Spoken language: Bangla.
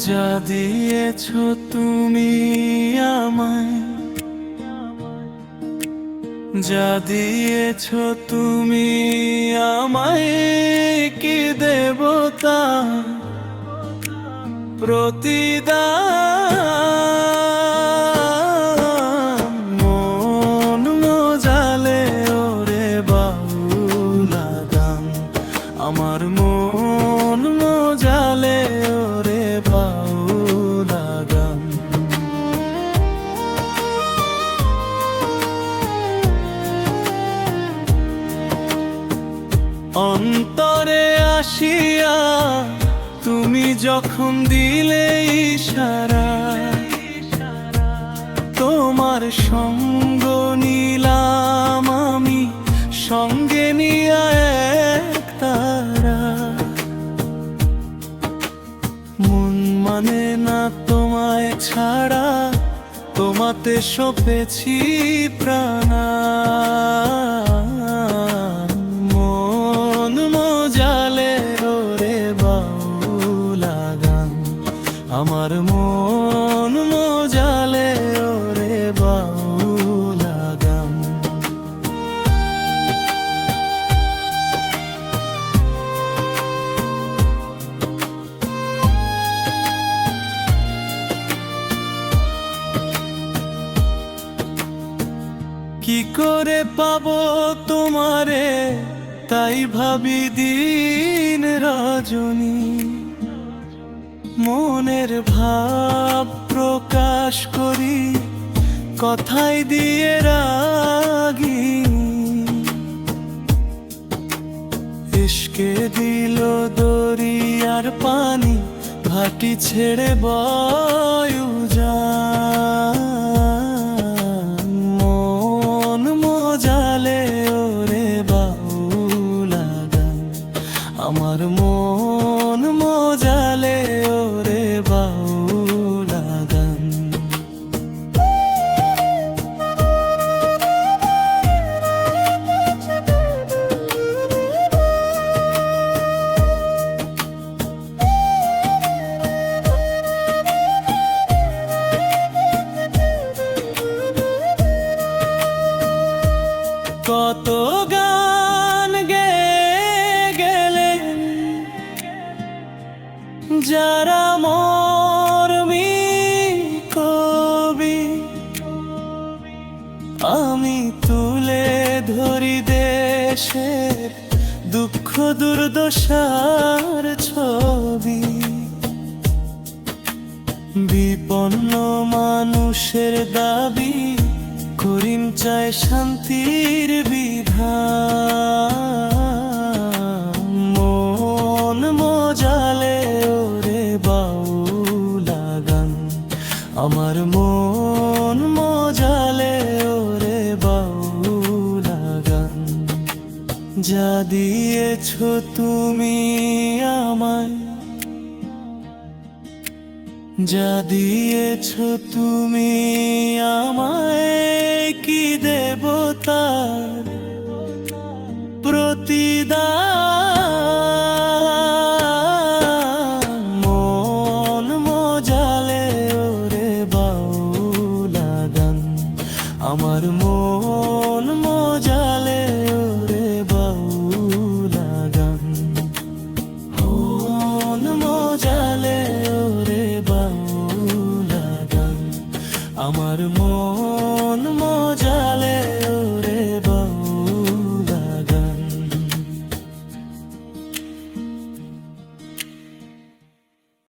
যা দিয়েছো তুমি আমায়, যা দিয়েছো তুমি আমায়, কি দেবতা প্রতিদান। মন মজালে ওরে বাউলা গান, আমার মন মজালে ওরে বাউলা গান। অন্তরে আসিয়া তুমি যখন দিলে ইশারা, তোমার সঙ্গ নিলাম আমি সঙ্গে নিয়া এক তারা। মন মানে না তোমায় ছাড়া, তোমাতে সপেছি প্রাণা। মন মজালে ওরে বাউলা গান, আমার মন মজালে ওরে বাউলা গান। কি করে পাবো তোমারে তাই ভাবি দিন রজনী। মনের ভাব প্রকাশ করি কথাই দিয়ে রাগি। ইশকে দিল দরিয়ার পানি, ভাটি ছেড়ে বয় উজান। মন মজালে ওরে বাউলা গান, আমার মন মজালে ওরে বাউলা গান। কত গান গেলে যারা মরমি কবি, আমি তুলে ধরি দেশের দুঃখ দুর্দশার ছবি। বিপন্ন মানুষের দাবি করিম চায় শান্তির বিধান। মন মজালে ওরে বাউলা গান, আমার মন মজালে ওরে বাউলা গান। যা দিয়েছো তুমি আমায়, যা দিয়েছো তুমি আমায়, কি দেবতার প্রতিদান। মন মজালে ওরে বাউলা গান, আমার মন মজালে ওরে বাউলা গান। মন মজালে ওরে বাউলা গান, আমার মন